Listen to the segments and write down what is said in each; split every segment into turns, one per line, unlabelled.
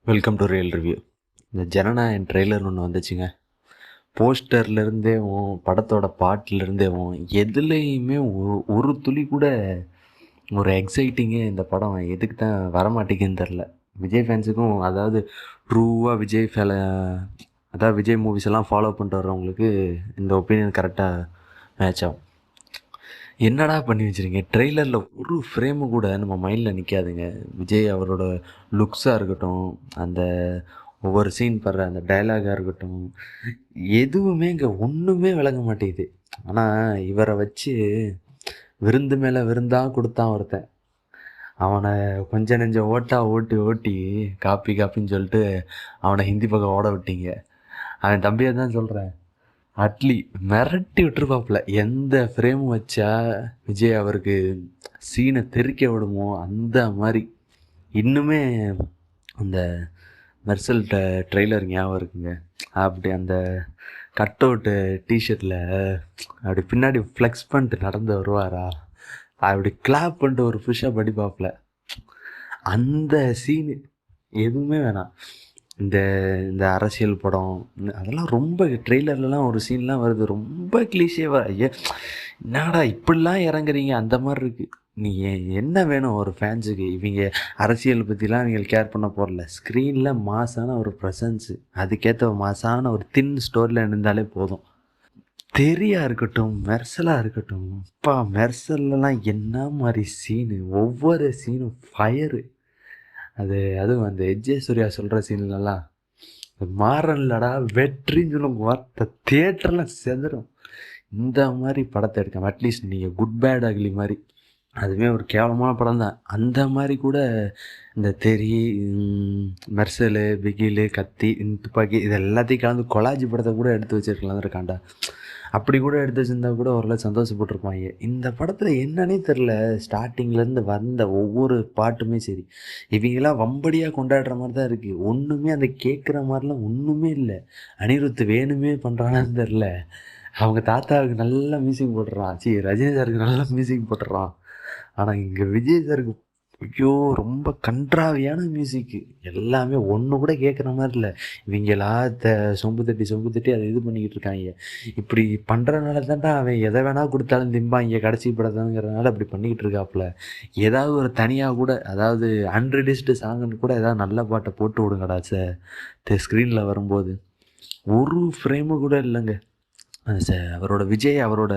Welcome to real review. இந்த Jananayagan trailer ஒன்று வந்துச்சுங்க. போஸ்டர்லேருந்தேவும் படத்தோட பாட்டிலேருந்தேவும் எதுலேயுமே ஒரு துளி கூட ஒரு எக்ஸைட்டிங்கே இந்த படம் எதுக்கு தான் வரமாட்டேங்குன்னு தெரில. விஜய் ஃபேன்ஸுக்கும், அதாவது ட்ரூவாக விஜய் மூவிஸ் எல்லாம் ஃபாலோ பண்ணிட்டு வர்றவங்களுக்கு இந்த ஒப்பீனியன் கரெக்டாக மேட்ச் ஆகும். என்னடா பண்ணி வச்சுருங்க, ட்ரெய்லரில் ஒரு ஃப்ரேமு கூட நம்ம மைண்டில் நிற்காதுங்க. விஜய் அவரோட லுக்ஸாக இருக்கட்டும், அந்த ஒவ்வொரு சீன் படுற அந்த டைலாகாக இருக்கட்டும், எதுவுமே இங்கே ஒன்றுமே விளங்க மாட்டேங்குது. ஆனால் இவரை வச்சு விருந்து மேலே விருந்தாக கொடுத்தான் ஒருத்தன். அவனை கொஞ்சம் நெஞ்சம் ஓட்டி ஓட்டி காப்பின்னு சொல்லிட்டு அவனை ஹிந்தி பக்கம் ஓட விட்டீங்க. அவன் தம்பியை தான் சொல்கிறேன், அட்லி மிரட்டி விட்டுருப்பாப்புல. எந்த ஃப்ரேமும் வச்சா விஜய் அவருக்கு சீனை தெறிக்க விடுமோ அந்த மாதிரி. இன்னுமே அந்த மெர்சல் ட்ரெய்லர் ஞாபகம் இருக்குங்க. அப்படி அந்த கட் அவுட்டு டிஷர்ட்டில் அப்படி பின்னாடி ஃப்ளெக்ஸ் பண்ணிட்டு நடந்து வருவாரா, அப்படி கிளாப் பண்ணிட்டு ஒரு புஷ்ஷாக படிப்பாப்புல. அந்த சீனு எதுவுமே வேணாம். இந்த இந்த அரசியல் படம் அதெல்லாம் ரொம்ப ட்ரெய்லர்லலாம் ஒரு சீன்லாம் வருது, ரொம்ப கிளீஷேவா. என்னடா இப்படிலாம் இறங்குறீங்க அந்த மாதிரி இருக்குது. நீ என்ன வேணும் ஒரு ஃபேன்ஸுக்கு? இவங்க அரசியல் பற்றிலாம் இவங்க கேர் பண்ண போகிறல. ஸ்க்ரீனில் மாசான ஒரு ப்ரெசன்ஸு, அதுக்கேற்ற மாசான ஒரு தின் ஸ்டோரியில் இருந்தாலே போதும். தெரியா இருக்கட்டும், மெர்சலாக இருக்கட்டும், அப்பா மெர்சல்லாம் என்ன மாதிரி சீனு, ஒவ்வொரு சீனும் ஃபயரு. அதுவும் அந்த எஜ்ஜே சூர்யா சொல்கிற சீன்லலாம் மாறன்லடா வெற்றின்னு சொல்லும் வார்த்தை தியேட்டர்லாம் செதறும். இந்த மாதிரி படத்தை எடுக்காம அட்லீஸ்ட் நீங்கள் குட் பேட் அக்லி மாதிரி, அதுவுமே ஒரு கேவலமான படம் தான், அந்த மாதிரி கூட இந்த தெரி, மெர்சலு, பிகிலு, கத்தி, துப்பாக்கி இது எல்லாத்தையும் கலந்து கொலாஜி படத்தை கூட எடுத்து வச்சிருக்கலாம் இருக்காண்டா. அப்படி கூட எடுத்து வச்சிருந்தா கூட ஓரளவு சந்தோஷப்பட்டிருப்பாங்க. இந்த படத்தில் என்னன்னே தெரில, ஸ்டார்டிங்லேருந்து வந்த ஒவ்வொரு பாட்டுமே சரி, இவங்கெல்லாம் வம்படியாக கொண்டாடுற மாதிரி தான் இருக்குது. ஒன்றுமே அந்த கேட்குற மாதிரிலாம் ஒன்றுமே இல்லை. அனிருத் வேணுமே பண்ணுறானான்னு தெரில. அவங்க தாத்தாவுக்கு நல்ல மியூசிக் போட்டுறான், ரஜினி சாருக்கு நல்ல மியூசிக் போட்டுறான். ஆனால் இங்கே விஜய் சாருக்கு ஐயோ ரொம்ப கன்றாவியான மியூசிக்கு. எல்லாமே ஒன்று கூட கேட்குற மாதிரி இல்லை. இவங்களா சொம்பு தட்டி அதை இது பண்ணிக்கிட்டு இருக்காங்க. இப்படி பண்ணுறதுனால தான்டா அவன் எதை வேணால் கொடுத்தாலும் திம்பாங்க கடைசி படத்தாங்கிறதுனால அப்படி பண்ணிக்கிட்டு இருக்காப்புல. ஏதாவது ஒரு தனியாக கூட, அதாவது அன்ரிலீஸ்டு சாங்குன்னு கூட ஏதாவது நல்ல பாட்டை போட்டு விடுங்கடா சார் ஸ்க்ரீனில் வரும்போது. ஒரு ஃப்ரேமு கூட இல்லைங்க. அவரோட விஜய் அவரோட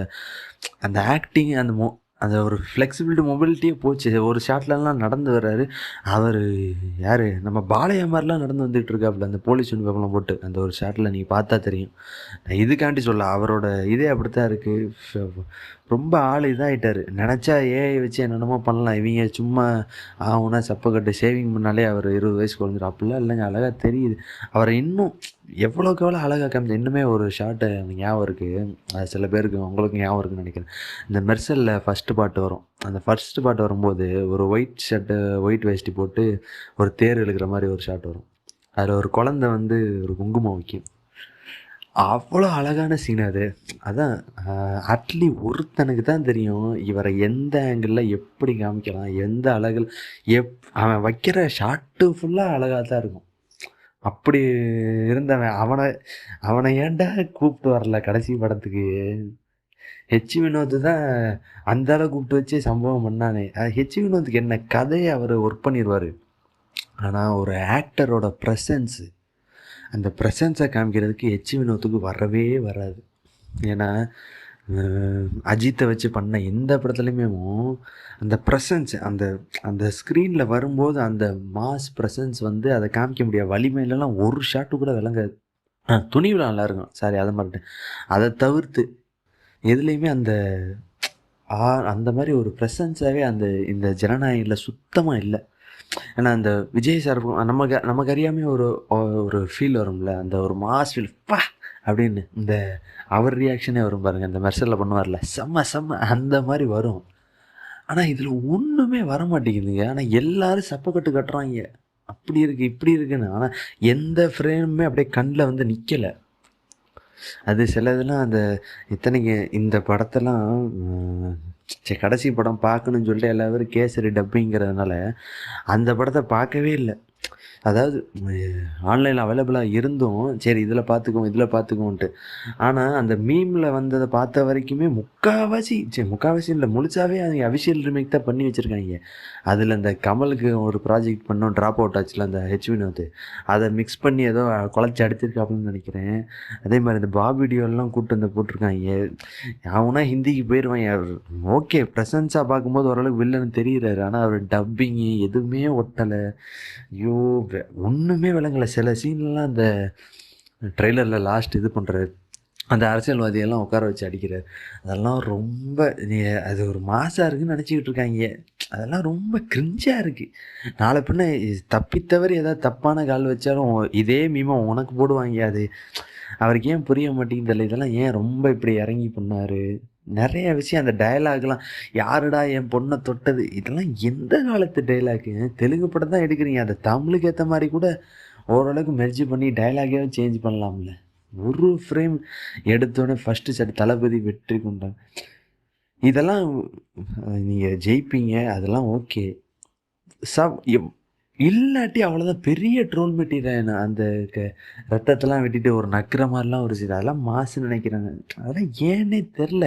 அந்த ஆக்டிங், அந்த ஒரு ஃப்ளெக்சிபிலிட்டி, மொபிலிட்டியே போச்சு. ஒரு ஷாட்லலாம் நடந்து வர்றாரு அவர். யார், நம்ம பாலையா மாதிரிலாம் நடந்து வந்துகிட்டு இருக்காப்புல அந்த போலீஸ் யூனிஃபார்ம்லாம் போட்டு. அந்த ஒரு ஷாட்டில் நீங்கள் பார்த்தா தெரியும். நான் இதுக்காண்டி சொல்ல, அவரோட இதே அப்படித்தான் இருக்குது. ரொம்ப ஆள் இதாகிட்டார். நினச்சா ஏஐ வச்சு என்னென்னமோ பண்ணலாம். இவங்க சும்மா ஆகுனா சப்பக்கட்டு ஷேவிங் பண்ணாலே அவர் 20 வயசு குறைஞ்சிடும். அப்படிலாம் இல்லைங்க, அழகாக தெரியுது. அவரை இன்னும் எவ்வளோக்கு எவ்வளோ அழகாக காமிச்சு. இன்னுமே ஒரு ஷார்ட்டு ஞாபகம் இருக்குது, அது சில பேருக்கு உங்களுக்கு ஞாபகம் இருக்குன்னு நினைக்கிறேன். இந்த மெர்சலில் ஃபஸ்ட்டு பாட்டு வரும். அந்த ஃபஸ்ட்டு பாட்டு வரும்போது ஒரு ஒயிட் ஷர்ட்டு, ஒயிட் வேஷ்டி போட்டு ஒரு தேர் இழுக்கிற மாதிரி ஒரு ஷாட் வரும். அதில் ஒரு குழந்தை வந்து ஒரு குங்குமம் வைக்கும். அவ்வளோ அழகான சீன் அது. அதான் அட்லி ஒருத்தனுக்கு தான் தெரியும் இவரை எந்த ஆங்கிளில் எப்படி காமிக்கலாம், எந்த அழகில் அவன் வைக்கிற ஷாட்டு ஃபுல்லாக அழகாக தான் இருக்கும். அப்படி இருந்தவன் அவனை ஏன்டா கூப்பிட்டு வரல கடைசி படத்துக்கு? வினோத் தான் அந்த அளவு கூப்பிட்டு வச்சு சம்பவம் பண்ணானே. வினோத்துக்கு என்ன கதையை அவர் ஒர்க் பண்ணிடுவார். ஆனால் ஒரு ஆக்டரோட ப்ரெசன்ஸு, அந்த ப்ரெசன்ஸை காமிக்கிறதுக்கு வினோத்துக்கு வரவே வராது. ஏன்னா அஜித்தை வச்சு பண்ண எந்த படத்துலையுமே அந்த ப்ரெசன்ஸ், அந்த அந்த ஸ்க்ரீனில் வரும்போது அந்த மாஸ் ப்ரெசன்ஸ் வந்து அதை காமிக்க முடியாது. வலிமையிலலாம் ஒரு ஷாட்டு கூட விளங்காது. துணிவில் நல்லா இருக்கும், சாரி அதை மாட்டேன். அதை தவிர்த்து எதுலேயுமே அந்த அந்த மாதிரி ஒரு ப்ரெசன்ஸாகவே இந்த ஜனநாயகில் சுத்தமாக இல்லை. ஏன்னா அந்த விஜய் சார் நமக்கு அறியாமே ஒரு ஒரு ஃபீல் வரும்ல, அந்த ஒரு மாஸ் ஃபீல் பா அப்படின்னு இந்த அவர் ரியாக்ஷனே வரும் பாருங்கள். இந்த மெர்சலில் பண்ணுவார்ல, செம்ம அந்த மாதிரி வரும். ஆனால் இதில் ஒன்றுமே வர மாட்டேங்குதுங்க. ஆனால் எல்லோரும் சப்பக்கட்டு கட்டுறாங்க, அப்படி இருக்குது இப்படி இருக்குன்னு. ஆனால் எந்த ஃப்ரேமுமே அப்படியே கண்ணில் வந்து நிற்கலை. அது சில இதெல்லாம் அந்த இத்தனைக்கு இந்த படத்தெல்லாம் சரி கடைசி படம் பார்க்கணுன்னு சொல்லிட்டு எல்லாரும் கேசரி டப்பிங்கிறதுனால அந்த படத்தை பார்க்கவே இல்லை. அதாவது ஆன்லைனில் அவைலபிளாக இருந்தும் சரி இதில் பார்த்துக்குவோம் இதில் பார்த்துக்குவோன்ட்டு. ஆனால் அந்த மீமில் வந்ததை பார்த்த வரைக்குமே முக்கால்வாசி இல்லை, முழுசாவே அவங்க அஃபிஷியல் ரிமேக் தான் பண்ணி வச்சுருக்காங்க. அதில் அந்த கமலுக்கு ஒரு ப்ராஜெக்ட் பண்ணோம், ட்ராப் அவுட் ஆச்சுல அந்த வினோத், அதை மிக்ஸ் பண்ணி ஏதோ குழச்சி அடிச்சிருக்காப்புன்னு நினைக்கிறேன். அதே மாதிரி இந்த பாப் வீடியோலாம் கூப்பிட்டு வந்து போட்டிருக்காங்க. அவனா ஹிந்திக்கு போயிடுவான். ஓகே, ப்ரெசன்ஸாக பார்க்கும்போது ஓரளவுக்கு வில்லன்னு தெரியுறாரு, ஆனால் அவர் டப்பிங்கு எதுவுமே ஒட்டலை. ஐயோ! ஒன்றுமே விளங்கல. சில சீன்லாம் அந்த ட்ரெய்லரில் லாஸ்ட் இது பண்ணுறாரு, அந்த அரசியல்வாதியெல்லாம் உட்கார வச்சு அடிக்கிறார். அதெல்லாம் ரொம்ப அது ஒரு மாசாக இருக்குன்னு நினச்சிக்கிட்டு இருக்காங்க. அதெல்லாம் ரொம்ப கிரிஞ்சாக இருக்குது. நாளை பின்ன தப்பித்தவறி ஏதாவது தப்பான கால் வச்சாலும் இதே மீமை உனக்கு போடுவாங்க. அது அவருக்கு ஏன் புரிய மாட்டேங்குது தெரியல. இதெல்லாம் ஏன் ரொம்ப இப்படி இறங்கி பண்ணார்? நிறைய விஷயம் அந்த டயலாக்லாம், யாருடா என் பொண்ணை தொட்டது, இதெல்லாம் எந்த காலத்து டைலாக்கு? தெலுங்கு படம் தான் எடுக்கிறீங்க, அதை தமிழுக்கு ஏற்ற மாதிரி கூட ஓரளவுக்கு மெர்ஜி பண்ணி டைலாகே சேஞ்ச் பண்ணலாம்ல. ஒரு ஃப்ரேம் எடுத்தோடனே ஃபஸ்ட்டு செட் தளபதி வெற்றி கொண்டாங்க. இதெல்லாம் நீங்கள் ஜெயிப்பீங்க, அதெல்லாம் ஓகே. சப் இல்லாட்டி அவ்வளோதான், பெரிய ட்ரோல் மெட்டீரியல். அந்த ரத்தத்தெல்லாம் வெட்டிட்டு ஒரு நக்கிற மாதிரிலாம் ஒரு சீன், அதெல்லாம் மாசுன்னு நினைக்கிறாங்க. அதெல்லாம் ஏன்னே தெரில.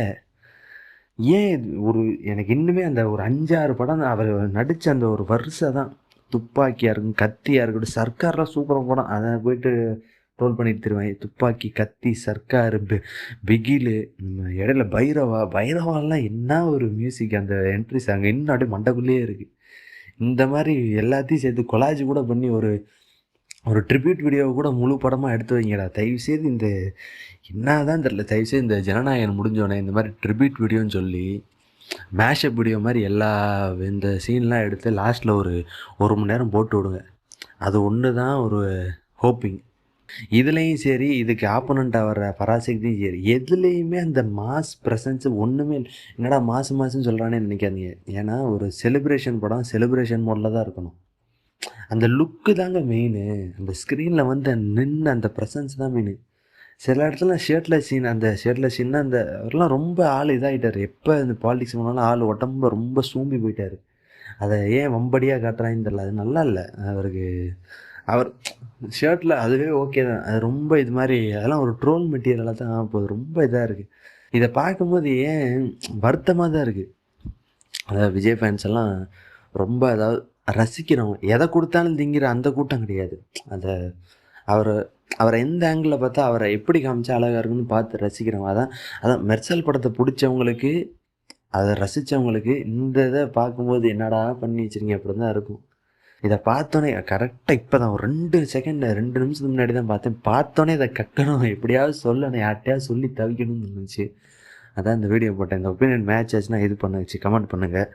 ஏன் ஒரு எனக்கு இன்னுமே அந்த ஒரு 5-6 படம் அவர் நடித்த அந்த ஒரு வருஷம் தான். துப்பாக்கியாக இருக்கும், கத்தியாக இருக்கட்டும், சர்க்கார்லாம் சூப்பராக படம். அதை போயிட்டு ட்ரோல் பண்ணிட்டு தருவாங்க. துப்பாக்கி, கத்தி, சர்க்கார், பிகிலு, இடையில பைரவாலாம் என்ன ஒரு மியூசிக், அந்த என்ட்ரி சாங் இன்னும் அப்படியே மண்டக்குள்ளேயே இருக்குது. இந்த மாதிரி எல்லாத்தையும் சேர்த்து கொலாஜ் கூட பண்ணி ஒரு ஒரு ட்ரிபியூட் வீடியோவை கூட முழு படமாக எடுத்து வைங்கடா தயவுசெய்து. இந்த என்ன தான் தெரில, தயவுசெய்து இந்த ஜனநாயகன் முடிஞ்சோடனே இந்த மாதிரி ட்ரிபியூட் வீடியோன்னு சொல்லி மேஷப் வீடியோ மாதிரி எல்லா இந்த சீன்லாம் எடுத்து லாஸ்ட்டில் ஒரு மணி நேரம் போட்டு விடுங்க. அது ஒன்று தான் ஒரு ஹோப்பிங். இதுலேயும் சரி, இதுக்கு ஆப்போனண்ட்டாக வர்ற பராசக்தியும் சரி, எதுலேயுமே அந்த மாஸ் ப்ரெசன்ஸு ஒன்றுமே இல்லை. என்னடா மாசுன்னு சொல்கிறானே நினைக்காதீங்க. ஏன்னா ஒரு செலிப்ரேஷன் படம் செலிப்ரேஷன் மோடில் தான் இருக்கணும். அந்த லுக்கு தாங்க மெயினு. அந்த ஸ்க்ரீனில் வந்து நின்று அந்த ப்ரெசன்ஸ் தான் மெயினு. சில இடத்துல ஷர்ட்லெஸ் சீன், அந்த ஷர்ட்லெஸ் சீன்னா அந்த அவர்லாம் ரொம்ப ஆள் இதாகிட்டார். எப்போ இந்த பாலிடிக்ஸ் போனாலும் ஆள் உடம்ப ரொம்ப சூம்பி போயிட்டார். அதை ஏன் வம்படியாக காட்டுறாங்கன்னு தெரில. அது நல்லா இல்லை அவருக்கு. அவர் ஷர்ட்டில் அதுவே ஓகே தான். அது ரொம்ப இது மாதிரி அதெல்லாம் ஒரு ட்ரோல் மெட்டீரியலாக தான் போகுது. ரொம்ப இதாக இருக்குது. இதை பார்க்கும்போது ஏன் வருத்தமாக தான் இருக்குது. அதாவது விஜய் ஃபேன்ஸ் எல்லாம் ரொம்ப அதாவது ரசிக்கிறவங்க, எதை கொடுத்தாலும் திங்கிற அந்த கூட்டம் கிடையாது. அதை அவரை அவரை எந்த ஆங்கிளில் பார்த்தா அவரை எப்படி காமிச்சா அழகாக இருக்குன்னு பார்த்து ரசிக்கிறவங்க. அதான் மெர்சல் படத்தை பிடிச்சவங்களுக்கு, அதை ரசித்தவங்களுக்கு இந்த இதை பார்க்கும்போது என்னடா பண்ணி வச்சுருங்க அப்படி தான் இருக்கும். இதை பார்த்தோன்னே கரெக்டாக இப்போ தான் ஒரு 2 நிமிஷத்துக்கு முன்னாடி தான் பார்த்தோன்னே இதை கட்டணும், எப்படியாவது சொல்லணும், யார்கிட்டையாவது சொல்லி தவிக்கணும்னு இருந்துச்சு. அதான் இந்த வீடியோ போட்டேன். இந்த ஒப்பீனியன் மேட்ச் ஆச்சுன்னா இது பண்ணுச்சு, கமெண்ட் பண்ணுங்கள்.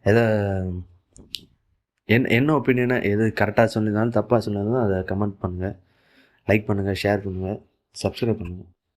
எதை என்ன ஒப்பீனியனாக எது கரெக்டாக சொல்லியிருந்தாலும் தப்பாக சொல்லியிருந்தாலும் அதை கமெண்ட் பண்ணுங்கள். லைக் பண்ணுங்கள், ஷேர் பண்ணுங்கள், சப்ஸ்கிரைப் பண்ணுங்கள்.